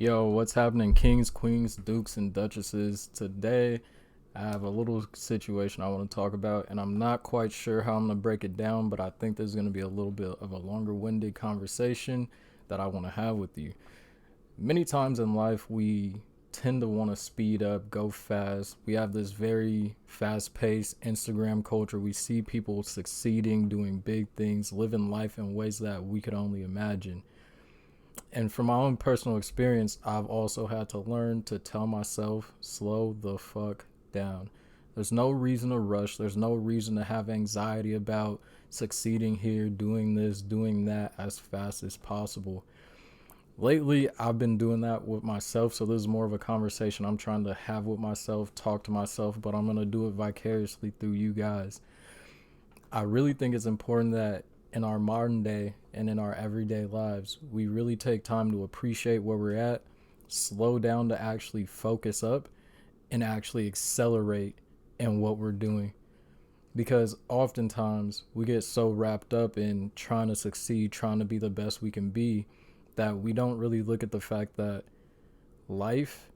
Yo, what's happening, kings, queens, dukes, and duchesses? Today, I have a little situation I want to talk about, and I'm not quite sure how I'm going to break it down, but I think there's going to be a little bit of a longer winded conversation that I want to have with you. Many times in life, we tend to want to speed up, go fast. We have this very fast paced Instagram culture. We see people succeeding, doing big things, living life in ways that we could only imagine. And from my own personal experience, I've also had to learn to tell myself, slow the fuck down. There's no reason to rush. There's no reason to have anxiety about succeeding here, doing this, doing that as fast as possible. Lately, I've been doing that with myself. So this is more of a conversation I'm trying to have with myself, talk to myself, but I'm going to do it vicariously through you guys. I really think it's important that in our modern day and in our everyday lives, we really take time to appreciate where we're at, slow down to actually focus up, and actually accelerate in what we're doing. Because oftentimes we get so wrapped up in trying to succeed, trying to be the best we can be, that we don't really look at the fact that life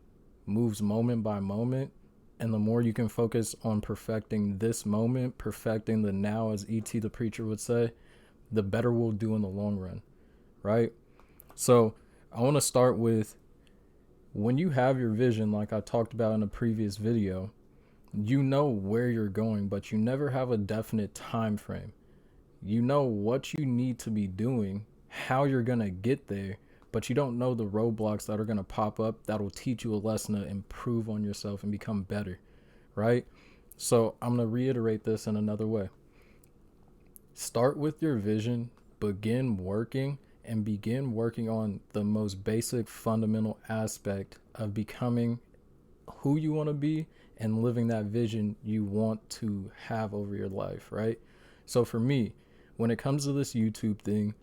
moves moment by moment. And the more you can focus on perfecting this moment, perfecting the now, as E.T. the preacher would say, the better we'll do in the long run, right? So I want to start with when you have your vision, like I talked about in a previous video, you know where you're going, but you never have a definite time frame. You know what you need to be doing, how you're going to get there, but you don't know the roadblocks that are going to pop up that'll teach you a lesson to improve on yourself and become better, right? So I'm going to reiterate this in another way. Start with your vision, begin working, and begin working on the most basic fundamental aspect of becoming who you want to be and living that vision you want to have over your life, right? So for me, when it comes to this YouTube thing,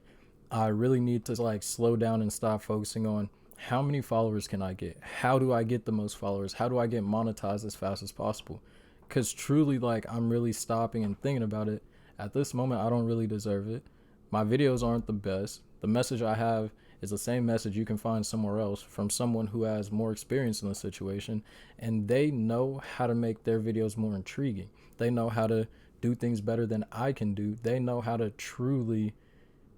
I really need to like slow down and stop focusing on how many followers can I get? How do I get the most followers? How do I get monetized as fast as possible? Because truly, like, I'm really stopping and thinking about it. At this moment, I don't really deserve it. My videos aren't the best. The message I have is the same message you can find somewhere else from someone who has more experience in the situation, and they know how to make their videos more intriguing. They know how to do things better than I can do. They know how to truly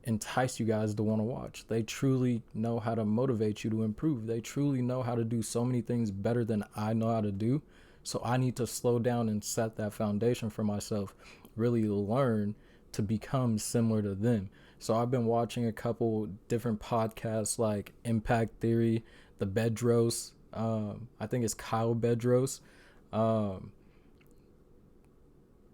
entice you guys to want to watch. They truly know how to motivate you to improve. They truly know how to do so many things better than I know how to do. So I need to slow down and set that foundation for myself, really learn to become similar to them. So I've been watching a couple different podcasts like Impact Theory, the Bedros, I think it's Kyle Bedros, um,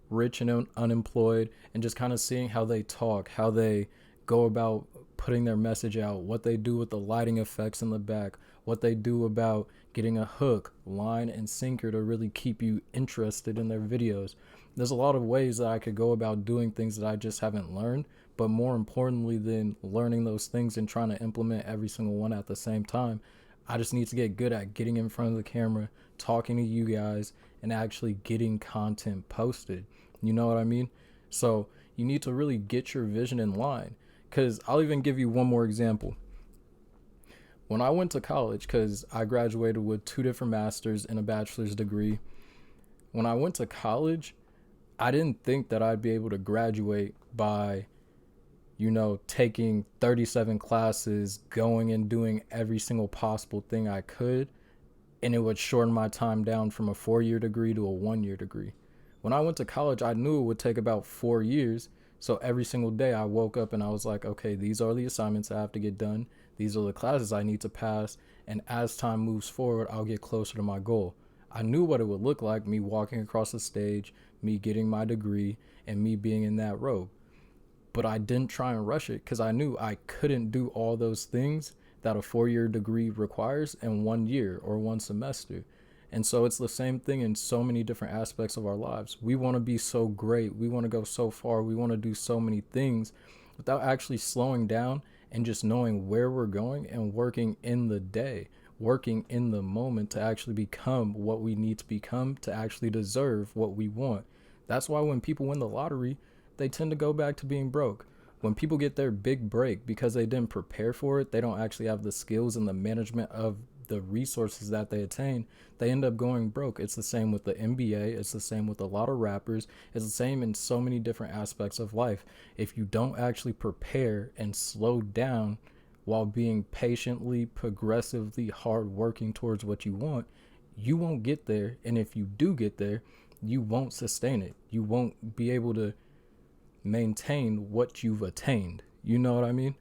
Rich and Unemployed, and just kind of seeing how they talk, how they go about putting their message out, what they do with the lighting effects in the back, what they do about getting a hook, line, and sinker to really keep you interested in their videos. There's a lot of ways that I could go about doing things that I just haven't learned, but more importantly than learning those things and trying to implement every single one at the same time, I just need to get good at getting in front of the camera, talking to you guys, and actually getting content posted. You know what I mean? So you need to really get your vision in line. Because I'll even give you one more example. When I went to college, because I graduated with 2 different masters and a bachelor's degree, when I went to college, I didn't think that I'd be able to graduate by, taking 37 classes, going and doing every single possible thing I could, and it would shorten my time down from a 4-year degree to a 1-year degree. When I went to college, I knew it would take about 4 years. So every single day I woke up and I was like, okay, these are the assignments I have to get done. These are the classes I need to pass. And as time moves forward, I'll get closer to my goal. I knew what it would look like, me walking across the stage, me getting my degree, and me being in that robe. But I didn't try and rush it because I knew I couldn't do all those things that a 4-year degree requires in 1 year or 1 semester. And so it's the same thing in so many different aspects of our lives. We want to be so great. We want to go so far. We want to do so many things without actually slowing down and just knowing where we're going and working in the day, working in the moment to actually become what we need to become to actually deserve what we want. That's why when people win the lottery, they tend to go back to being broke. When people get their big break because they didn't prepare for it, they don't actually have the skills and the management of the resources that they attain, they end up going broke. It's the same with the NBA. It's the same with a lot of rappers. It's the same in so many different aspects of life. If you don't actually prepare and slow down while being patiently, progressively hard working towards what you want, you won't get there. And if you do get there, you won't sustain it. You won't be able to maintain what you've attained. You know what I mean?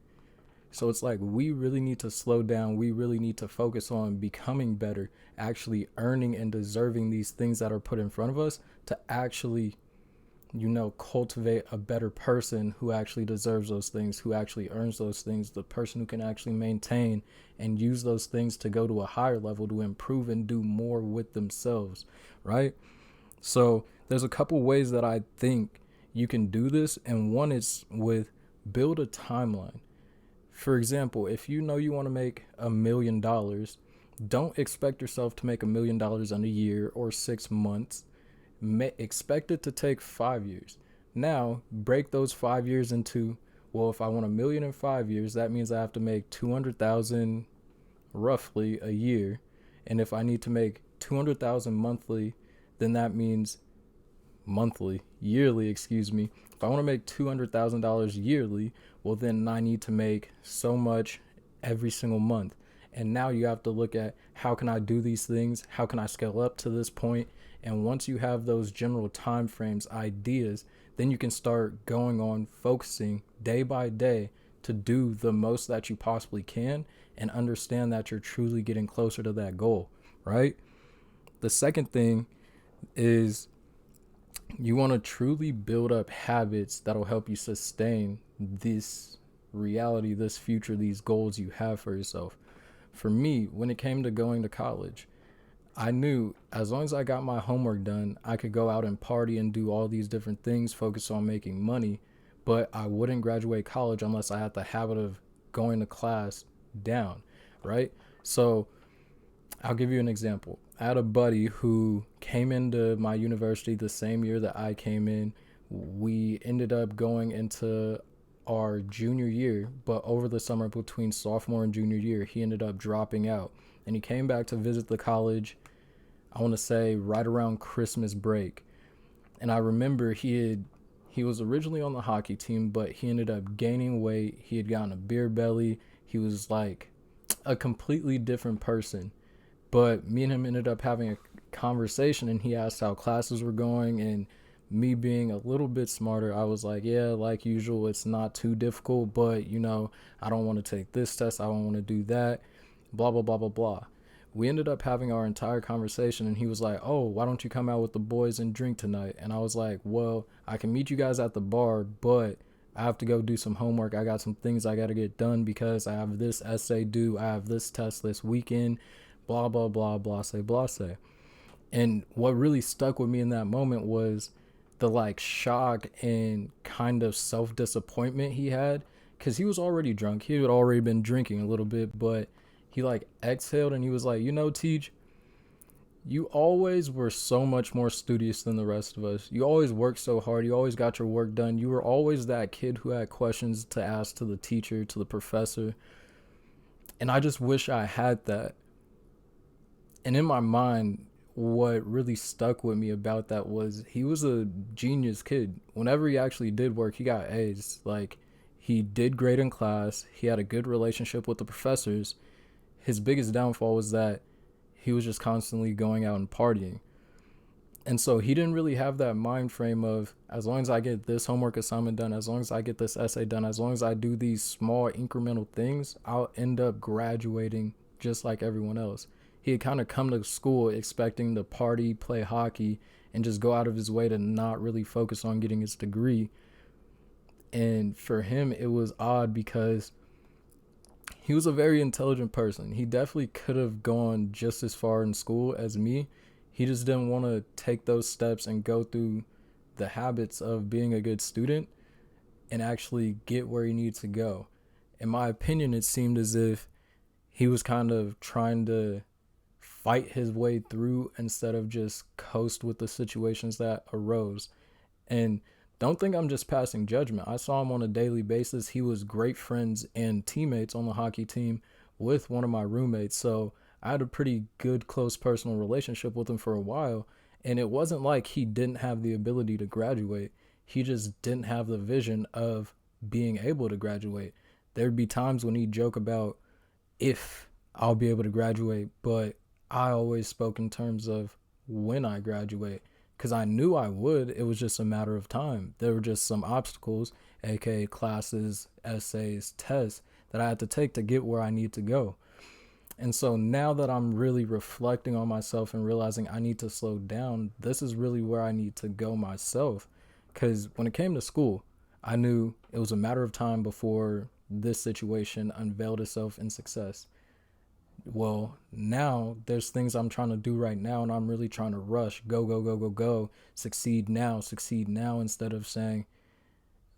So it's like we really need to slow down. We really need to focus on becoming better, actually earning and deserving these things that are put in front of us to actually, cultivate a better person who actually deserves those things, who actually earns those things, the person who can actually maintain and use those things to go to a higher level to improve and do more with themselves, right? So there's a couple ways that I think you can do this, and one is with build a timeline. For example, if you know you want to make $1 million, don't expect yourself to make $1 million in a year or 6 months. Expect it to take 5 years. Now, break those 5 years into, well, if I want $1 million in 5 years, that means I have to make 200,000 roughly a year. And if I need to make 200,000 monthly, then that means yearly, excuse me. If I want to make $200,000 yearly, well, then I need to make so much every single month. And now you have to look at how can I do these things? How can I scale up to this point? And once you have those general time frames, ideas, then you can start going on focusing day by day to do the most that you possibly can and understand that you're truly getting closer to that goal, right? The second thing is you want to truly build up habits that'll help you sustain this reality, this future, these goals you have for yourself. For me, when it came to going to college, I knew as long as I got my homework done, I could go out and party and do all these different things, focus on making money, but I wouldn't graduate college unless I had the habit of going to class down, right? So I'll give you an example. I had a buddy who came into my university the same year that I came in. We ended up going into our junior year, but over the summer between sophomore and junior year, he ended up dropping out. And he came back to visit the college, I want to say right around Christmas break. And I remember he was originally on the hockey team, but he ended up gaining weight. He had gotten a beer belly. He was like a completely different person. But me and him ended up having a conversation, and he asked how classes were going, and me being a little bit smarter, I was like, yeah, like usual, it's not too difficult, but I don't want to take this test, I don't want to do that, blah blah blah blah blah. We ended up having our entire conversation, and he was like, oh, why don't you come out with the boys and drink tonight? And I was like, well, I can meet you guys at the bar, but I have to go do some homework. I got some things I got to get done because I have this essay due, I have this test this weekend, blah blah blah blah say blah say. And what really stuck with me in that moment was the like shock and kind of self-disappointment he had, because he was already drunk. He had already been drinking a little bit, but he like exhaled and he was like, Teej, you always were so much more studious than the rest of us. You always worked so hard. You always got your work done. You were always that kid who had questions to ask to the teacher, to the professor. And I just wish I had that. And in my mind, what really stuck with me about that was he was a genius kid. Whenever he actually did work, he got A's. Like, he did great in class. He had a good relationship with the professors. His biggest downfall was that he was just constantly going out and partying. And so he didn't really have that mind frame of, as long as I get this homework assignment done, as long as I get this essay done, as long as I do these small incremental things, I'll end up graduating just like everyone else. He had kind of come to school expecting to party, play hockey, and just go out of his way to not really focus on getting his degree. And for him, it was odd because he was a very intelligent person. He definitely could have gone just as far in school as me. He just didn't want to take those steps and go through the habits of being a good student and actually get where he needs to go. In my opinion, it seemed as if he was kind of trying to fight his way through instead of just coast with the situations that arose. And Don't think I'm just passing judgment. I saw him on a daily basis. He was great friends and teammates on the hockey team with one of my roommates. So I had a pretty good, close personal relationship with him for a while. And it wasn't like he didn't have the ability to graduate. He just didn't have the vision of being able to graduate. There'd be times when he'd joke about if I'll be able to graduate, but I always spoke in terms of when I graduate because I knew I would. It was just a matter of time. There were just some obstacles, aka classes, essays, tests that I had to take to get where I need to go. And so now that I'm really reflecting on myself and realizing I need to slow down, this is really where I need to go myself. Because when it came to school, I knew it was a matter of time before this situation unveiled itself in success. Well, now there's things I'm trying to do right now, and I'm really trying to rush, go, go, go, go, go, succeed now, instead of saying,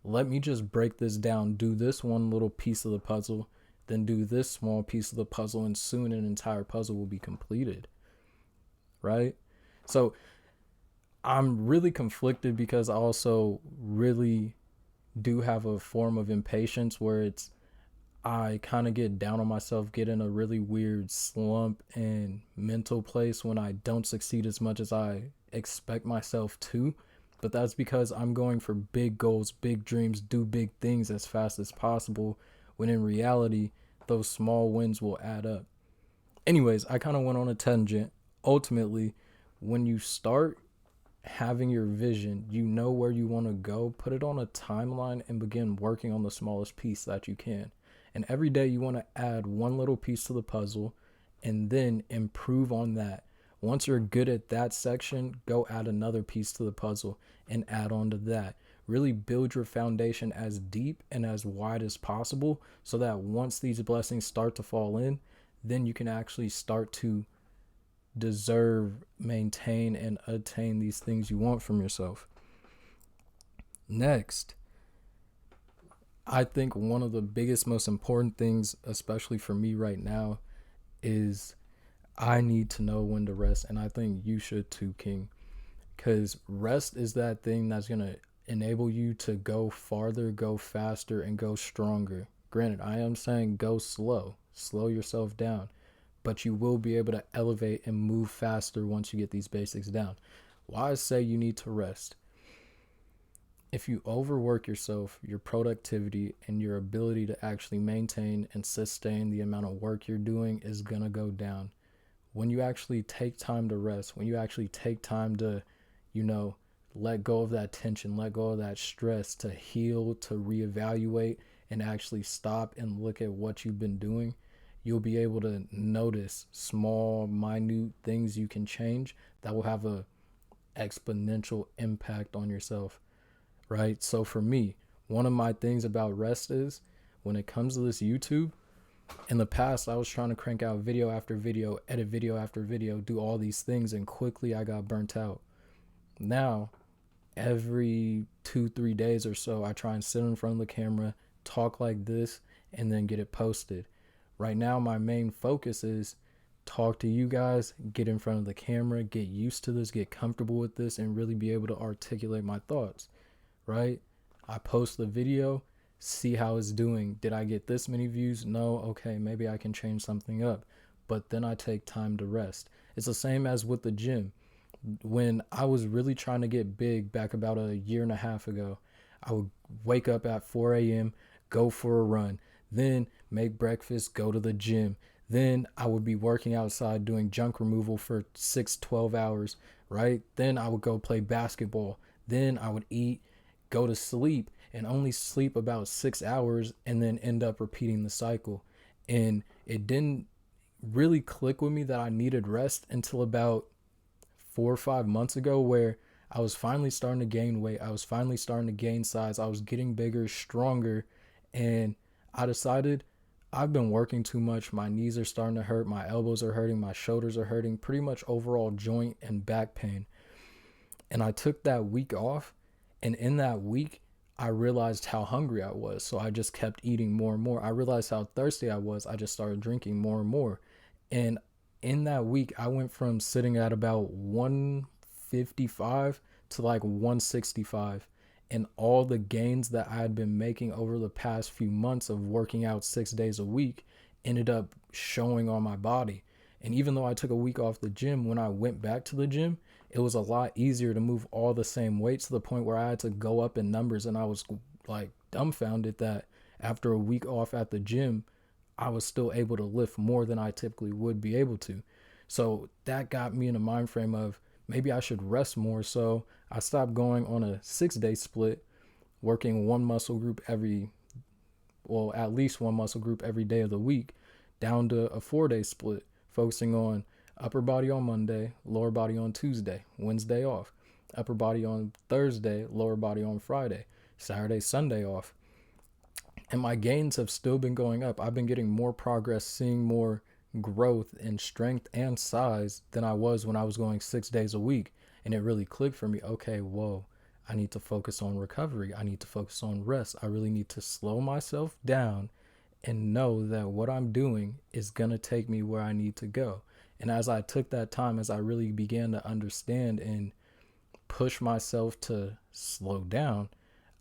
let me just break this down, do this one little piece of the puzzle, then do this small piece of the puzzle, and soon an entire puzzle will be completed, right? So I'm really conflicted because I also really do have a form of impatience where I kind of get down on myself, get in a really weird slump and mental place when I don't succeed as much as I expect myself to. But that's because I'm going for big goals, big dreams, do big things as fast as possible, when in reality, those small wins will add up. Anyways, I kind of went on a tangent. Ultimately, when you start having your vision, you know where you want to go, put it on a timeline and begin working on the smallest piece that you can. And every day you want to add one little piece to the puzzle and then improve on that. Once you're good at that section, go add another piece to the puzzle and add on to that. Really build your foundation as deep and as wide as possible so that once these blessings start to fall in, then you can actually start to deserve, maintain, and attain these things you want from yourself. Next, I think one of the biggest, most important things, especially for me right now, is I need to know when to rest. And I think you should too, King. Because rest is that thing that's going to enable you to go farther, go faster, and go stronger. Granted, I am saying go slow yourself down, but you will be able to elevate and move faster once you get these basics down. Why I say you need to rest? If you overwork yourself, your productivity and your ability to actually maintain and sustain the amount of work you're doing is going to go down. When you actually take time to rest, when you actually take time to, let go of that tension, let go of that stress, to heal, to reevaluate, and actually stop and look at what you've been doing, you'll be able to notice small, minute things you can change that will have a exponential impact on yourself, right? So for me, one of my things about rest is when it comes to this YouTube, in the past, I was trying to crank out video after video, edit video after video, do all these things, and quickly I got burnt out. Now, every 2-3 days or so, I try and sit in front of the camera, talk like this, and then get it posted. Right now, my main focus is talk to you guys, get in front of the camera, get used to this, get comfortable with this, and really be able to articulate my thoughts, right? I post the video, see how it's doing. Did I get this many views? No. Okay, maybe I can change something up. But then I take time to rest. It's the same as with the gym. When I was really trying to get big back about a year and a half ago, I would wake up at 4 a.m., go for a run, then make breakfast, go to the gym. Then I would be working outside doing junk removal for 6-12 hours, right? Then I would go play basketball. Then I would eat, go to sleep, and only sleep about 6 hours and then end up repeating the cycle. And it didn't really click with me that I needed rest until about 4 or 5 months ago, where I was finally starting to gain weight. I was finally starting to gain size. I was getting bigger, stronger, and I decided I've been working too much. My knees are starting to hurt. My elbows are hurting. My shoulders are hurting. Pretty much overall joint and back pain. And I took that week off. And in that week, I realized how hungry I was. So I just kept eating more and more. I realized how thirsty I was. I just started drinking more and more. And in that week, I went from sitting at about 155 to like 165. And all the gains that I had been making over the past few months of working out 6 days a week ended up showing on my body. And even though I took a week off the gym, when I went back to the gym, it was a lot easier to move all the same weights to the point where I had to go up in numbers. And I was like dumbfounded that after a week off at the gym, I was still able to lift more than I typically would be able to. So that got me in a mind frame of maybe I should rest more. So I stopped going on a 6 day split, working one muscle group at least one muscle group every day of the week, down to a 4 day split, focusing on upper body on Monday, lower body on Tuesday, Wednesday off, upper body on Thursday, lower body on Friday, Saturday, Sunday off. And my gains have still been going up. I've been getting more progress, seeing more growth in strength and size than I was when I was going 6 days a week. And it really clicked for me. Okay, whoa, I need to focus on recovery. I need to focus on rest. I really need to slow myself down and know that what I'm doing is going to take me where I need to go. And as I took that time, as I really began to understand and push myself to slow down,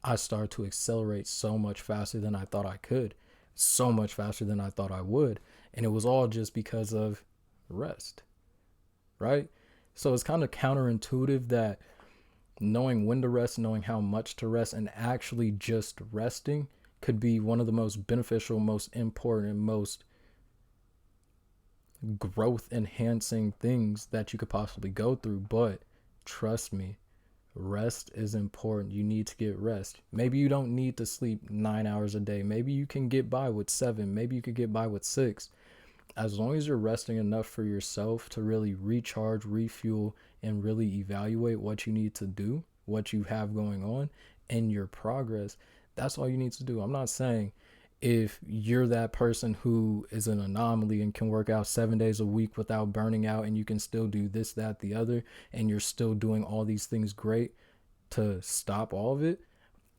I started to accelerate so much faster than I thought I could, so much faster than I thought I would. And it was all just because of rest, right? So it's kind of counterintuitive that knowing when to rest, knowing how much to rest, and actually just resting could be one of the most beneficial, most important, most growth enhancing things that you could possibly go through. But trust me, rest is important. You need to get rest. Maybe you don't need to sleep 9 hours a day. Maybe you can get by with 7. Maybe you could get by with 6. As long as you're resting enough for yourself to really recharge, refuel, and really evaluate what you need to do, what you have going on, and your progress, that's all you need to do. I'm not saying if you're that person who is an anomaly and can work out 7 days a week without burning out, and you can still do this, that, the other, and you're still doing all these things great, to stop all of it.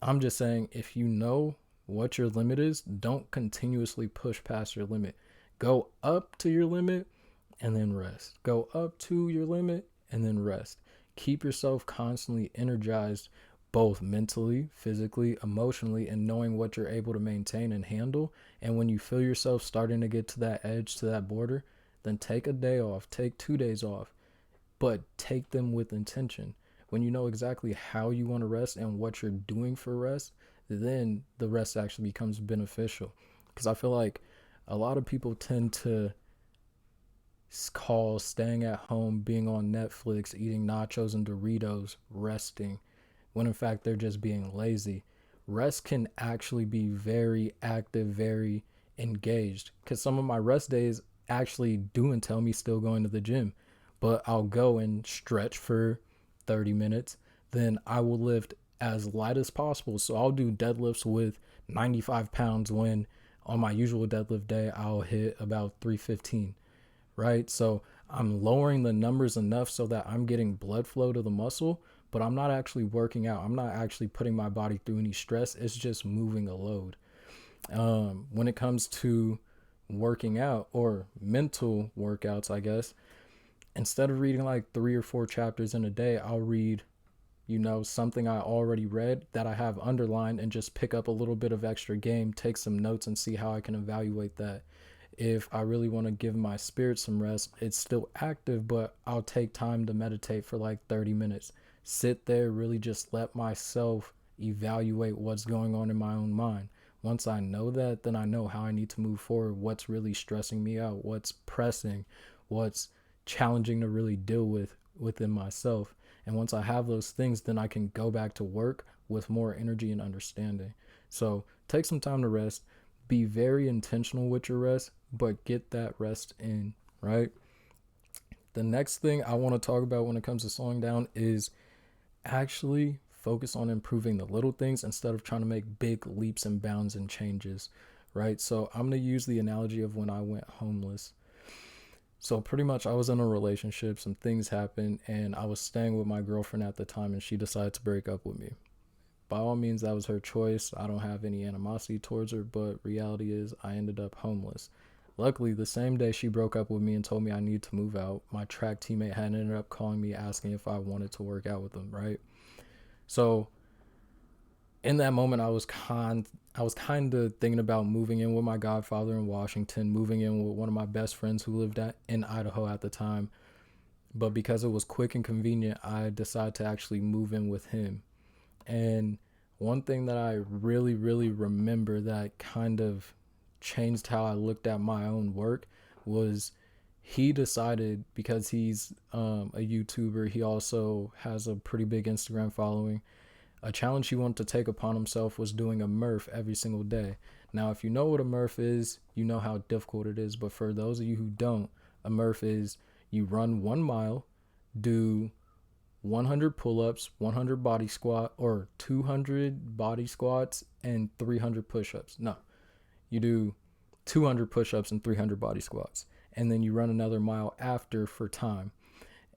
I'm just saying, if you know what your limit is, don't continuously push past your limit. Go up to your limit and then rest. Go up to your limit and then rest. Keep yourself constantly energized, both mentally, physically, emotionally, and knowing what you're able to maintain and handle. And when you feel yourself starting to get to that edge, to that border, then take a day off, take 2 days off, but take them with intention. When you know exactly how you want to rest and what you're doing for rest, then the rest actually becomes beneficial. Because I feel like a lot of people tend to call staying at home, being on Netflix, eating nachos and Doritos, resting, when in fact they're just being lazy. Rest can actually be very active, very engaged. Because some of my rest days actually do entail me still going to the gym, but I'll go and stretch for 30 minutes. Then I will lift as light as possible. So I'll do deadlifts with 95 pounds when on my usual deadlift day, I'll hit about 315, right? So I'm lowering the numbers enough so that I'm getting blood flow to the muscle, but I'm not actually working out. I'm not actually putting my body through any stress. It's just moving a load. When it comes to working out or mental workouts, I guess, instead of reading like 3 or 4 chapters in a day, I'll read something I already read that I have underlined and just pick up a little bit of extra game, take some notes and see how I can evaluate that. If I really want to give my spirit some rest, it's still active, but I'll take time to meditate for like 30 minutes. Sit there, really just let myself evaluate what's going on in my own mind. Once I know that, then I know how I need to move forward, what's really stressing me out, what's pressing, what's challenging to really deal with within myself. And once I have those things, then I can go back to work with more energy and understanding. So take some time to rest. Be very intentional with your rest, but get that rest in, right? The next thing I want to talk about when it comes to slowing down is actually focus on improving the little things instead of trying to make big leaps and bounds and changes, right? So I'm going to use the analogy of when I went homeless. So pretty much I was in a relationship, some things happened, and I was staying with my girlfriend at the time, and she decided to break up with me. By all means, that was her choice. I don't have any animosity towards her, but reality is I ended up homeless. Luckily, the same day she broke up with me and told me I need to move out, my track teammate had ended up calling me asking if I wanted to work out with him, right? So in that moment, I was kind of thinking about moving in with my godfather in Washington, moving in with one of my best friends who lived in Idaho at the time. But because it was quick and convenient, I decided to actually move in with him. And one thing that I really, really remember that kind of changed how I looked at my own work was he decided, because he's a YouTuber, he also has a pretty big Instagram following. A challenge he wanted to take upon himself was doing a Murph every single day. Now, if you know what a Murph is, you know how difficult it is. But for those of you who don't, a Murph is you run 1 mile, do 100 pull-ups, 100 body squat, or 200 body squats and 300 push-ups. No, you do 200 push-ups and 300 body squats, and then you run another mile after for time.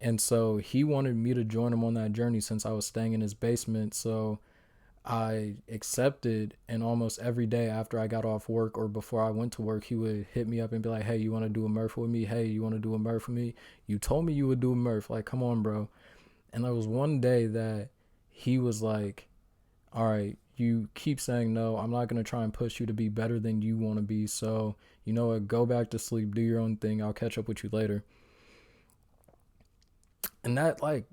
And so he wanted me to join him on that journey since I was staying in his basement. So I accepted, and almost every day after I got off work or before I went to work, he would hit me up and be like, hey, you want to do a Murph with me? Hey, you want to do a Murph with me? You told me you would do a Murph. Like, come on, bro. And there was one day that he was like, all right, you keep saying no. I'm not going to try and push you to be better than you want to be. So, you know what? Go back to sleep. Do your own thing. I'll catch up with you later. And that, like,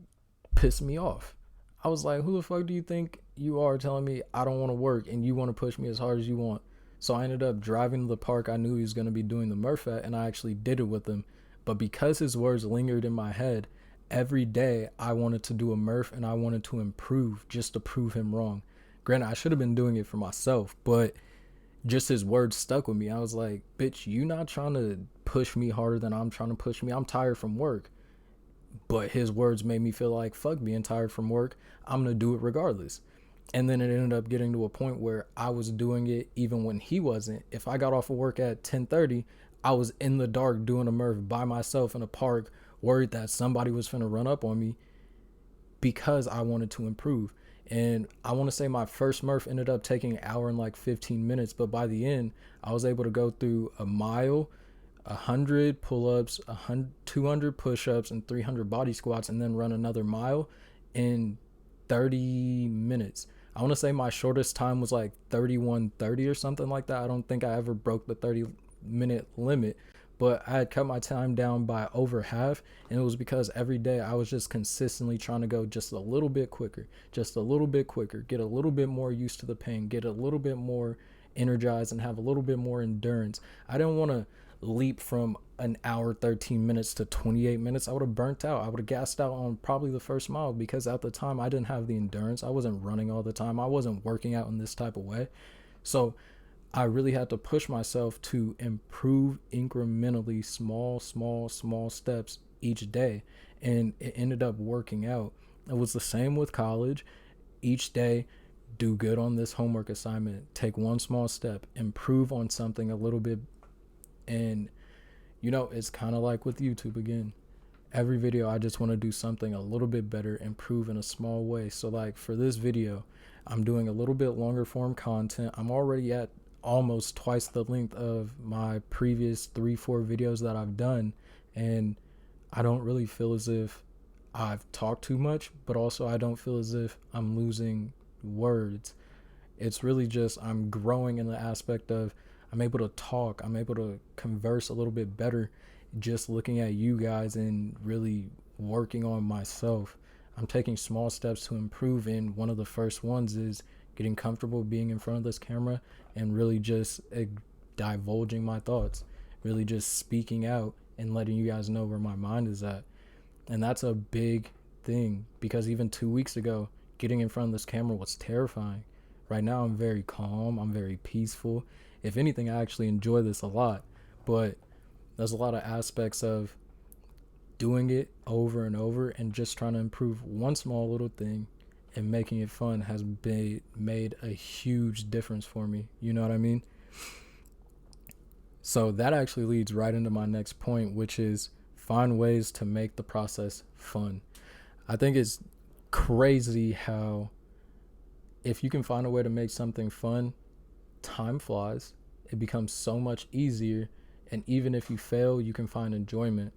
pissed me off. I was like, who the fuck do you think you are telling me I don't want to work and you want to push me as hard as you want? So I ended up driving to the park I knew he was going to be doing the Murph at, and I actually did it with him. But because his words lingered in my head, every day I wanted to do a Murph and I wanted to improve just to prove him wrong. Granted, I should have been doing it for myself, but just his words stuck with me. I was like, bitch, you not trying to push me harder than I'm trying to push me. I'm tired from work. But his words made me feel like, fuck being tired from work. I'm going to do it regardless. And then it ended up getting to a point where I was doing it even when he wasn't. If I got off of work at 10:30, I was in the dark doing a Murph by myself in a park, worried that somebody was finna run up on me because I wanted to improve. And I want to say my first Murph ended up taking an hour and like 15 minutes. But by the end, I was able to go through a mile, 100 pull-ups, 200 push-ups, and 300 body squats, and then run another mile in 30 minutes. I want to say my shortest time was like 31:30 or something like that. I don't think I ever broke the 30-minute limit, but I had cut my time down by over half, and it was because every day I was just consistently trying to go just a little bit quicker, just a little bit quicker, get a little bit more used to the pain, get a little bit more energized, and have a little bit more endurance. I didn't want to leap from an hour 13 minutes to 28 minutes. I would have burnt out. I would have gassed out on probably the first mile, because at the time I didn't have the endurance. I wasn't running all the time. I wasn't working out in this type of way. So I really had to push myself to improve incrementally, small steps each day. And it ended up working out. It was the same with college. Each day, do good on this homework assignment, take one small step, improve on something a little bit. And it's kind of like with YouTube again. Every video I just want to do something a little bit better, improve in a small way. So like for this video, I'm doing a little bit longer form content. I'm already at almost twice the length of my previous 3-4 videos that I've done, and I don't really feel as if I've talked too much, but also I don't feel as if I'm losing words. It's really just I'm growing in the aspect of I'm able to talk, I'm able to converse a little bit better just looking at you guys and really working on myself. I'm taking small steps to improve, and one of the first ones is getting comfortable being in front of this camera and really just divulging my thoughts, really just speaking out and letting you guys know where my mind is at. And that's a big thing, because even 2 weeks ago, getting in front of this camera was terrifying. Right now, I'm very calm, I'm very peaceful. If anything, I actually enjoy this a lot, but there's a lot of aspects of doing it over and over and just trying to improve one small little thing and making it fun has made a huge difference for me. You know what I mean? So that actually leads right into my next point, which is find ways to make the process fun. I think it's crazy how if you can find a way to make something fun, time flies. It becomes so much easier, and even if you fail, you can find enjoyment.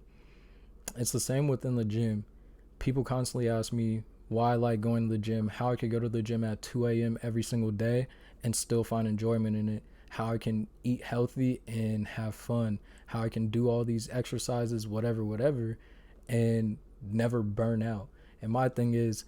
It's the same within the gym. People constantly ask me, why I like going to the gym, how I could go to the gym at 2 a.m. every single day and still find enjoyment in it, how I can eat healthy and have fun, how I can do all these exercises, whatever, and never burn out. And my thing is,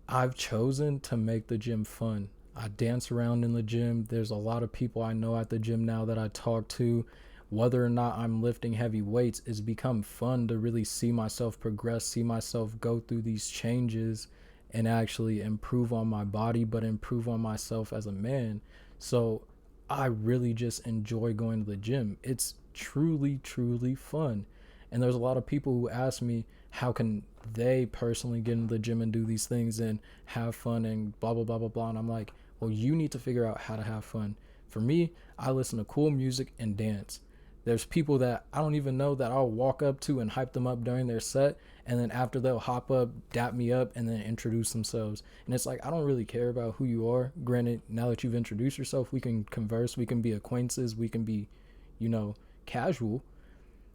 I've chosen to make the gym fun. I dance around in the gym. There's a lot of people I know at the gym now that I talk to. Whether or not I'm lifting heavy weights, it's become fun to really see myself progress, see myself go through these changes and actually improve on my body, but improve on myself as a man. So I really just enjoy going to the gym. It's truly fun. And there's a lot of people who ask me, how can they personally get into the gym and do these things and have fun and blah blah blah blah blah. And I'm like, well, you need to figure out how to have fun. For me, I listen to cool music and dance. There's people that I don't even know that I'll walk up to and hype them up during their set, and then after they'll hop up, dap me up, and then introduce themselves. And it's like, I don't really care about who you are. Granted, now that you've introduced yourself, we can converse, we can be acquaintances, we can be, casual.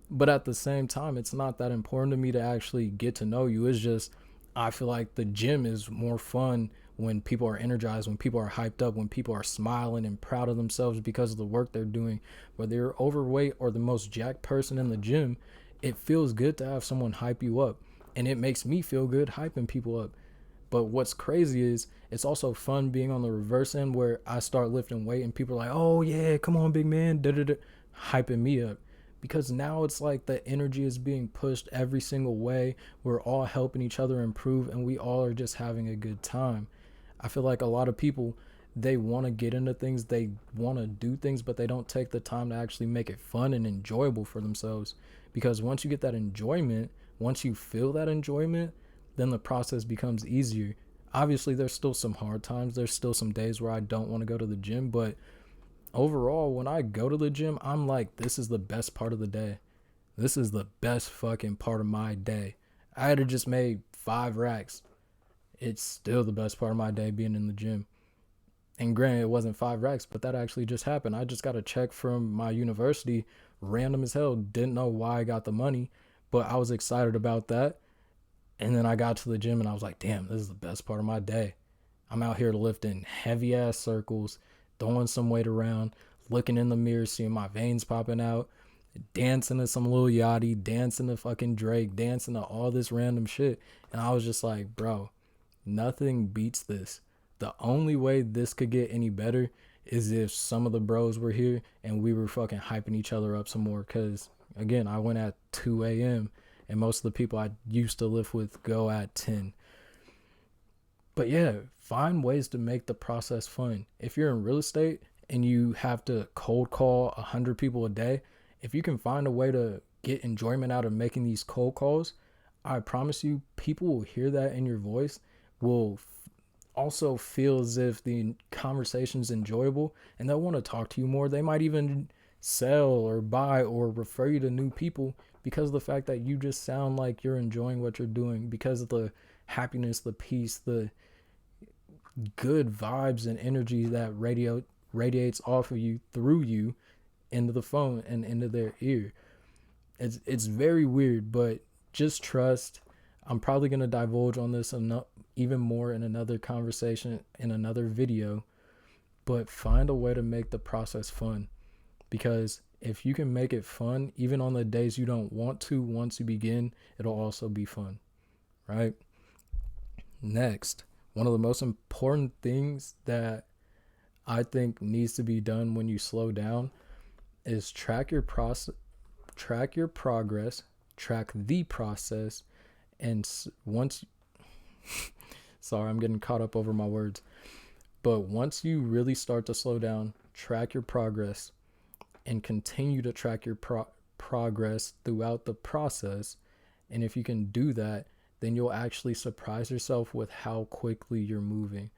But at the same time, it's not that important to me to actually get to know you. It's just, I feel like the gym is more fun when people are energized, when people are hyped up, when people are smiling and proud of themselves because of the work they're doing. Whether you're overweight or the most jacked person in the gym, it feels good to have someone hype you up. And it makes me feel good hyping people up. But what's crazy is it's also fun being on the reverse end where I start lifting weight and people are like, oh yeah, come on, big man, da-da-da, hyping me up. Because now it's like the energy is being pushed every single way. We're all helping each other improve and we all are just having a good time. I feel like a lot of people, they want to get into things, they want to do things, but they don't take the time to actually make it fun and enjoyable for themselves. Because once you get that enjoyment, once you feel that enjoyment, then the process becomes easier. Obviously, there's still some hard times. There's still some days where I don't want to go to the gym, but overall, when I go to the gym, I'm like, this is the best part of the day. This is the best fucking part of my day. I had to just made 5 racks. It's still the best part of my day being in the gym. And granted, it wasn't 5 racks, but that actually just happened. I just got a check from my university, random as hell. Didn't know why I got the money, but I was excited about that. And then I got to the gym and I was like, damn, this is the best part of my day. I'm out here lifting heavy ass circles, throwing some weight around, looking in the mirror, seeing my veins popping out, dancing to some Lil Yachty, dancing to fucking Drake, dancing to all this random shit. And I was just like, bro, nothing beats this. The only way this could get any better is if some of the bros were here and we were fucking hyping each other up some more. Because, again, I went at 2 a.m. and most of the people I used to live with go at 10. But yeah, find ways to make the process fun. If you're in real estate and you have to cold call 100 people a day, if you can find a way to get enjoyment out of making these cold calls, I promise you, people will hear that in your voice, will also feel as if the conversation's enjoyable, and they'll want to talk to you more. They might even sell or buy or refer you to new people because of the fact that you just sound like you're enjoying what you're doing, because of the happiness, the peace, the good vibes and energy that radiates off of you, through you, into the phone and into their ear. It's very weird, but just trust. I'm probably going to divulge on this even more in another conversation, in another video, but find a way to make the process fun. Because if you can make it fun, even on the days you don't want to, once you begin, it'll also be fun, right? Next, one of the most important things that I think needs to be done when you slow down is track your progress, track the process, and once sorry, I'm getting caught up over my words. But once you really start to slow down, track your progress and continue to track your progress throughout the process. And if you can do that, then you'll actually surprise yourself with how quickly you're moving.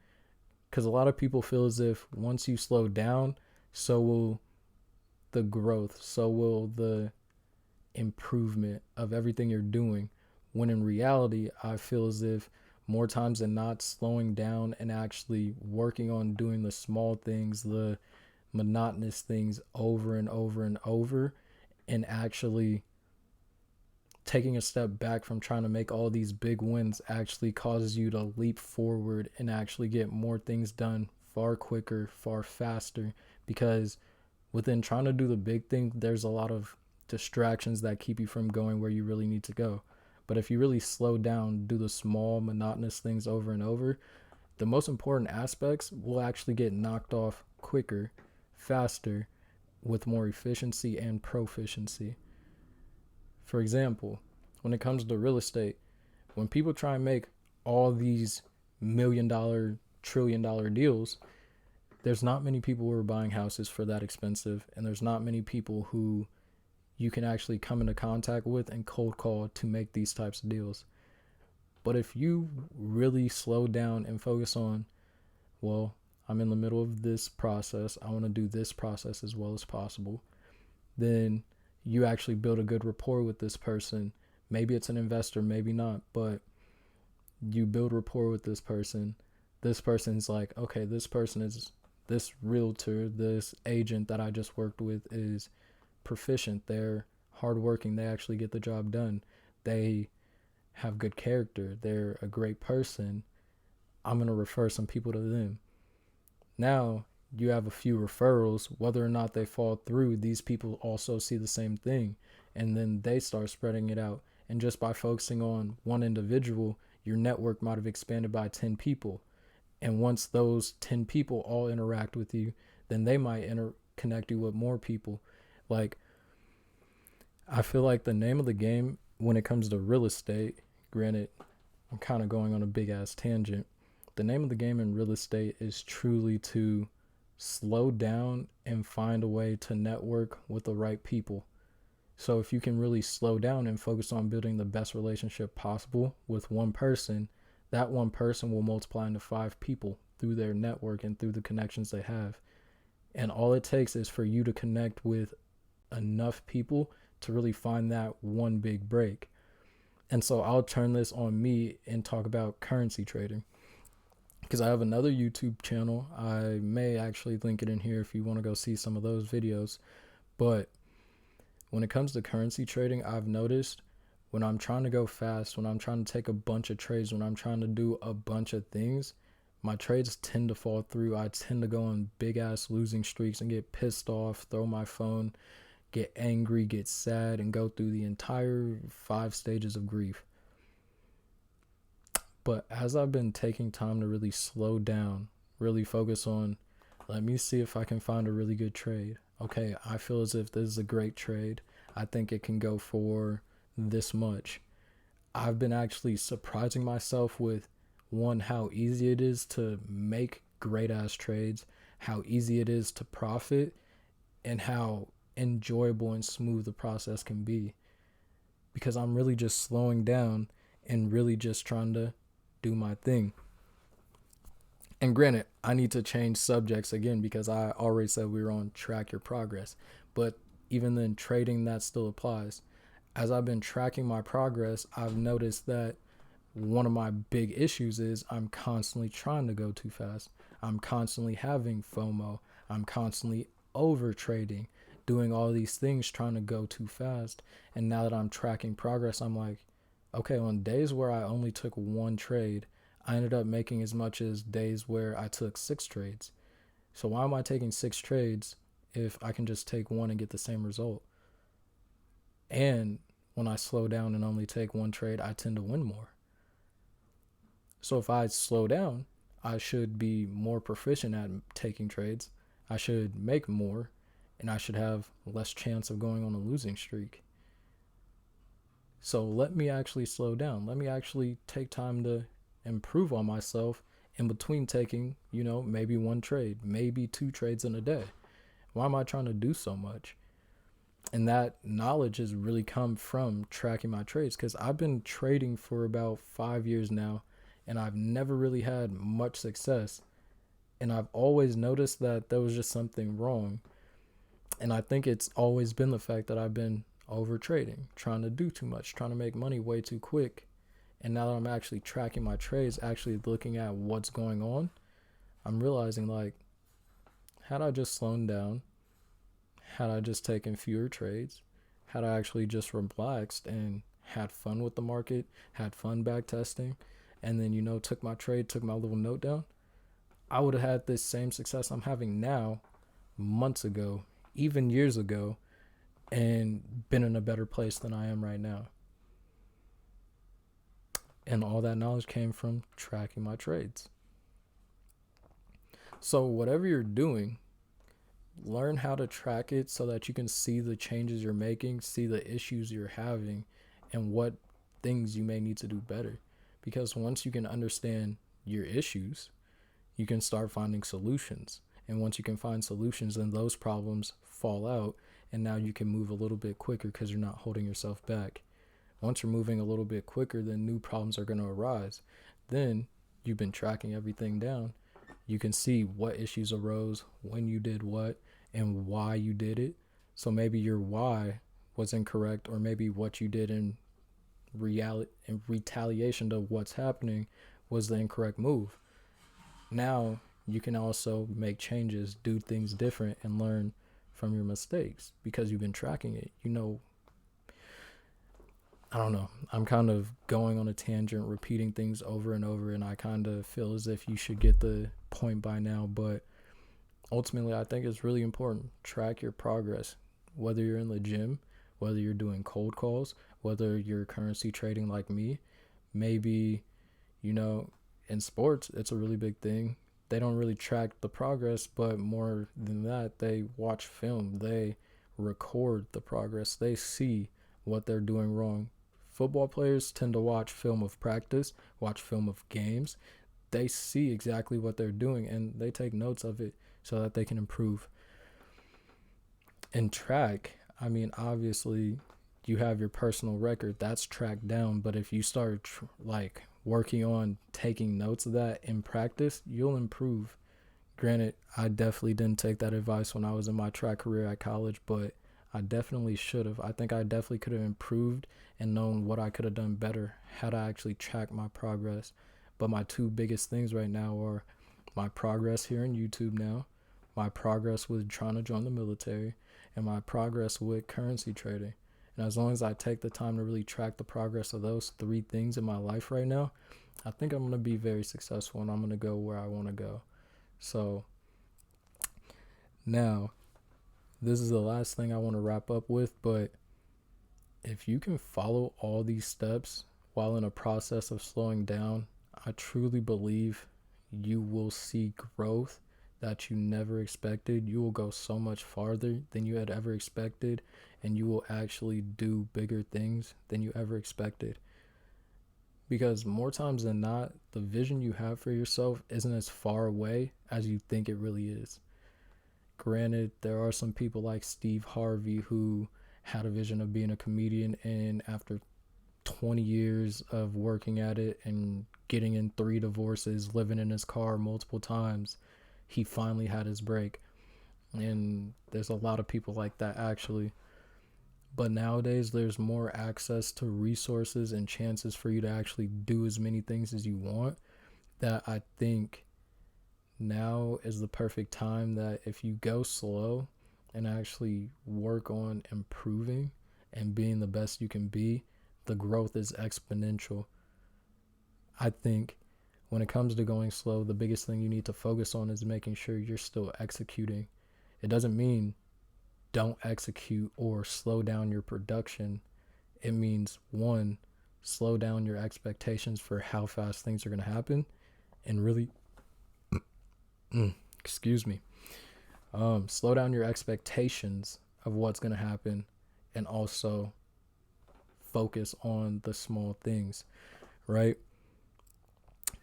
Because a lot of people feel as if once you slow down, so will the growth, so will the improvement of everything you're doing. When in reality, I feel as if more times than not, slowing down and actually working on doing the small things, the monotonous things over and over and over, and actually taking a step back from trying to make all these big wins actually causes you to leap forward and actually get more things done far quicker, far faster. Because within trying to do the big thing, there's a lot of distractions that keep you from going where you really need to go. But if you really slow down, do the small, monotonous things over and over, the most important aspects will actually get knocked off quicker, faster, with more efficiency and proficiency. For example, when it comes to real estate, when people try and make all these $1,000,000, $1,000,000,000,000 deals, there's not many people who are buying houses for that expensive, and there's not many people who you can actually come into contact with and cold call to make these types of deals. But if you really slow down and focus on, well, I'm in the middle of this process, I want to do this process as well as possible, then you actually build a good rapport with this person. Maybe it's an investor, maybe not, but you build rapport with this person. This person's like, okay, this realtor, this agent that I just worked with is proficient. They're hardworking. They actually get the job done. They have good character. They're a great person. I'm going to refer some people to them. Now you have a few referrals. Whether or not they fall through, these people also see the same thing. And then they start spreading it out. And just by focusing on one individual, your network might have expanded by 10 people. And once those 10 people all interact with you, then they might connect you with more people. Like, I feel like the name of the game when it comes to real estate, granted, I'm kind of going on a big ass tangent. The name of the game in real estate is truly to slow down and find a way to network with the right people. So if you can really slow down and focus on building the best relationship possible with one person, that one person will multiply into 5 people through their network and through the connections they have. And all it takes is for you to connect with enough people to really find that one big break. And so I'll turn this on me and talk about currency trading, because I have another YouTube channel. I may actually link it in here if you want to go see some of those videos. But when it comes to currency trading, I've noticed when I'm trying to go fast, when I'm trying to take a bunch of trades, when I'm trying to do a bunch of things, my trades tend to fall through. I tend to go on big ass losing streaks and get pissed off, throw my phone, get angry, get sad, and go through the entire 5 stages of grief. But as I've been taking time to really slow down, really focus on, let me see if I can find a really good trade. Okay, I feel as if this is a great trade. I think it can go for this much. I've been actually surprising myself with, one, how easy it is to make great ass trades, how easy it is to profit, and how enjoyable and smooth the process can be, because I'm really just slowing down and really just trying to do my thing. And granted, I need to change subjects again because I already said we were on track your progress, but even then, trading, that still applies. As I've been tracking my progress, I've noticed that one of my big issues is I'm constantly trying to go too fast. I'm constantly having FOMO. I'm constantly over trading, doing all these things, trying to go too fast. And now that I'm tracking progress, I'm like, okay, on days where I only took 1 trade, I ended up making as much as days where I took 6 trades. So why am I taking 6 trades if I can just take 1 and get the same result? And when I slow down and only take 1 trade, I tend to win more. So if I slow down, I should be more proficient at taking trades. I should make more, and I should have less chance of going on a losing streak. So let me actually slow down. Let me actually take time to improve on myself in between taking, maybe 1 trade, maybe 2 trades in a day. Why am I trying to do so much? And that knowledge has really come from tracking my trades, because I've been trading for about 5 years now, and I've never really had much success. And I've always noticed that there was just something wrong. And I think it's always been the fact that I've been over trading, trying to do too much, trying to make money way too quick. And now that I'm actually tracking my trades, actually looking at what's going on, I'm realizing, like, had I just slowed down, had I just taken fewer trades, had I actually just relaxed and had fun with the market, had fun back testing, and then, took my trade, took my little note down, I would have had this same success I'm having now months ago, even years ago, and been in a better place than I am right now. And all that knowledge came from tracking my trades. So, whatever you're doing, learn how to track it so that you can see the changes you're making, see the issues you're having, and what things you may need to do better. Because once you can understand your issues, you can start finding solutions. And once you can find solutions, then those problems fall out, and now you can move a little bit quicker because you're not holding yourself back. Once you're moving a little bit quicker, then new problems are going to arise. Then you've been tracking everything down. You can see what issues arose, when you did what, and why you did it. So maybe your why was incorrect, or maybe what you did in retaliation to what's happening was the incorrect move. Now you can also make changes, do things different, and learn from your mistakes because you've been tracking it. I don't know. I'm kind of going on a tangent, repeating things over and over, and I kind of feel as if you should get the point by now. But ultimately, I think it's really important. Track your progress, whether you're in the gym, whether you're doing cold calls, whether you're currency trading like me. Maybe, in sports, it's a really big thing. They don't really track the progress, but more than that, they watch film. They record the progress. They see what they're doing wrong. Football players tend to watch film of practice, watch film of games. They see exactly what they're doing, and they take notes of it so that they can improve. And track, obviously, you have your personal record. That's tracked down, but if you start working on taking notes of that in practice, you'll improve. Granted, I definitely didn't take that advice when I was in my track career at college, but I definitely should have. I think I definitely could have improved and known what I could have done better had I actually tracked my progress. But my two biggest things right now are my progress here in YouTube now, my progress with trying to join the military, and my progress with currency trading. And as long as I take the time to really track the progress of those three things in my life right now, I think I'm going to be very successful, and I'm going to go where I want to go. So now, this is the last thing I want to wrap up with, but if you can follow all these steps while in a process of slowing down, I truly believe you will see growth that you never expected. You will go so much farther than you had ever expected, and you will actually do bigger things than you ever expected. Because more times than not, the vision you have for yourself isn't as far away as you think it really is. Granted, there are some people like Steve Harvey who had a vision of being a comedian, and after 20 years of working at it and getting in 3 divorces, living in his car multiple times, he finally had his break. And there's a lot of people like that, actually. But nowadays, there's more access to resources and chances for you to actually do as many things as you want, that I think now is the perfect time that if you go slow and actually work on improving and being the best you can be, the growth is exponential. I think when it comes to going slow, the biggest thing you need to focus on is making sure you're still executing. It doesn't mean don't execute or slow down your production. It means, one, slow down your expectations for how fast things are going to happen, and really slow down your expectations of what's going to happen, and also focus on the small things, right?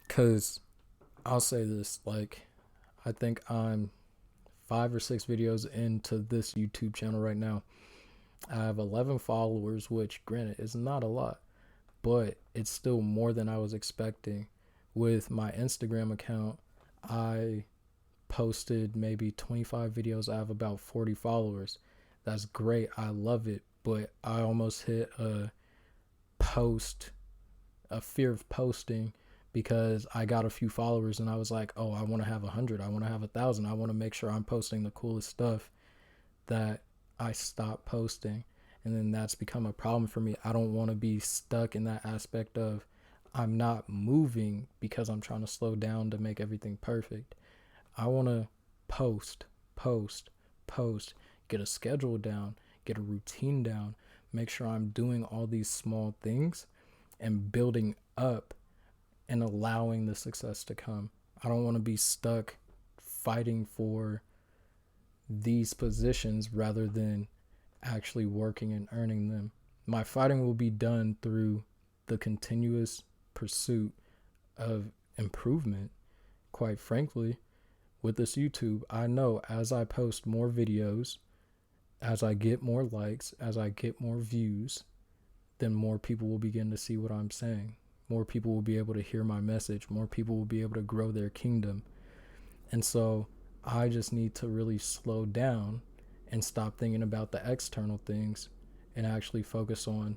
Because I'll say this, I think I'm 5 or 6 videos into this YouTube channel right now. I have 11 followers, which granted is not a lot, but it's still more than I was expecting. With my Instagram account, I posted maybe 25 videos. I have about 40 followers. That's great. I love it, but I almost hit a fear of posting, because I got a few followers and I was like, oh, I want to have 100. I want to have 1,000. I want to make sure I'm posting the coolest stuff, that I stopped posting. And then that's become a problem for me. I don't want to be stuck in that aspect of I'm not moving because I'm trying to slow down to make everything perfect. I want to post, post, post, get a schedule down, get a routine down, make sure I'm doing all these small things and building up and allowing the success to come. I don't want to be stuck fighting for these positions rather than actually working and earning them. My fighting will be done through the continuous pursuit of improvement. Quite frankly, with this YouTube, I know as I post more videos, as I get more likes, as I get more views, then more people will begin to see what I'm saying. More people will be able to hear my message. More people will be able to grow their kingdom. And so I just need to really slow down and stop thinking about the external things and actually focus on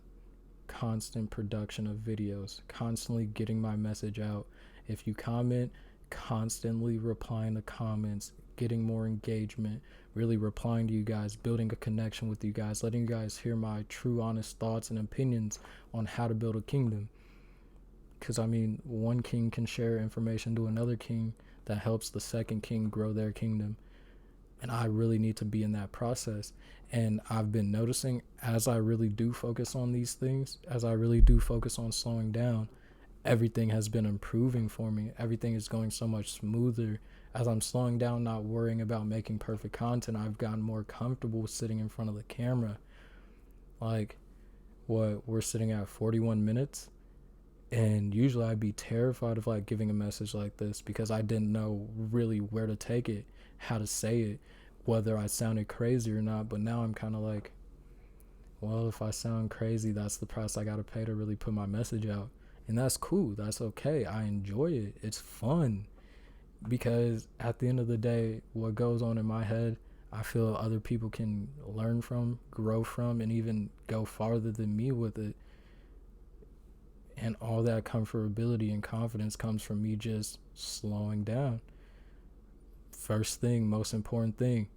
constant production of videos, constantly getting my message out. If you comment, constantly replying to comments, getting more engagement, really replying to you guys, building a connection with you guys, letting you guys hear my true, honest thoughts and opinions on how to build a kingdom. Because, I mean, one king can share information to another king that helps the second king grow their kingdom. And I really need to be in that process. And I've been noticing as I really do focus on these things, as I really do focus on slowing down, everything has been improving for me. Everything is going so much smoother. As I'm slowing down, not worrying about making perfect content, I've gotten more comfortable sitting in front of the camera. Like, what, we're sitting at 41 minutes? And usually I'd be terrified of like giving a message like this because I didn't know really where to take it, how to say it, whether I sounded crazy or not. But now I'm kind of like, well, if I sound crazy, that's the price I got to pay to really put my message out. And that's cool. That's okay. I enjoy it. It's fun because at the end of the day, what goes on in my head, I feel other people can learn from, grow from, and even go farther than me with it. And all that comfortability and confidence comes from me just slowing down. First thing, most important thing,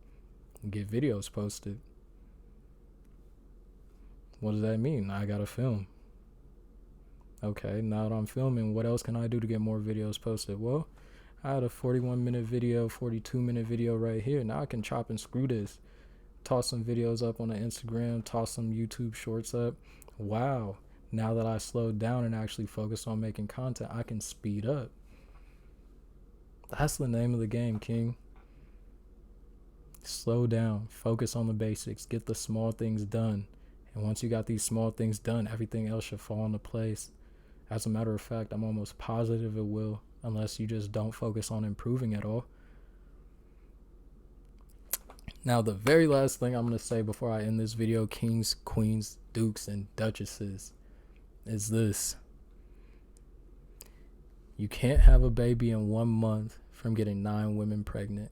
get videos posted. What does that mean? I gotta film. Okay, now that I'm filming, what else can I do to get more videos posted? Well, I had a 41-minute video, 42-minute video right here. Now I can chop and screw this. Toss some videos up on the Instagram, toss some YouTube shorts up. Wow. Now that I slowed down and actually focused on making content, I can speed up. That's the name of the game, King. Slow down, focus on the basics, get the small things done. And once you got these small things done, everything else should fall into place. As a matter of fact, I'm almost positive it will, unless you just don't focus on improving at all. Now, the very last thing I'm going to say before I end this video, kings, queens, dukes, and duchesses, is this. You can't have a baby in 1 month from getting 9 women pregnant.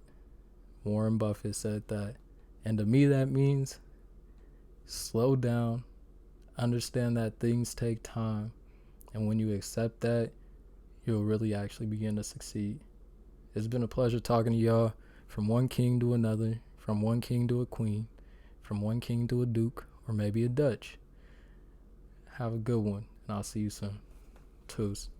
Warren Buffett said that. And to me, that means slow down, understand that things take time. And when you accept that, you'll really actually begin to succeed. It's been a pleasure talking to y'all. From one king to another, from one king to a queen, from one king to a duke, or maybe a Dutch. Have a good one, and I'll see you soon. Toos.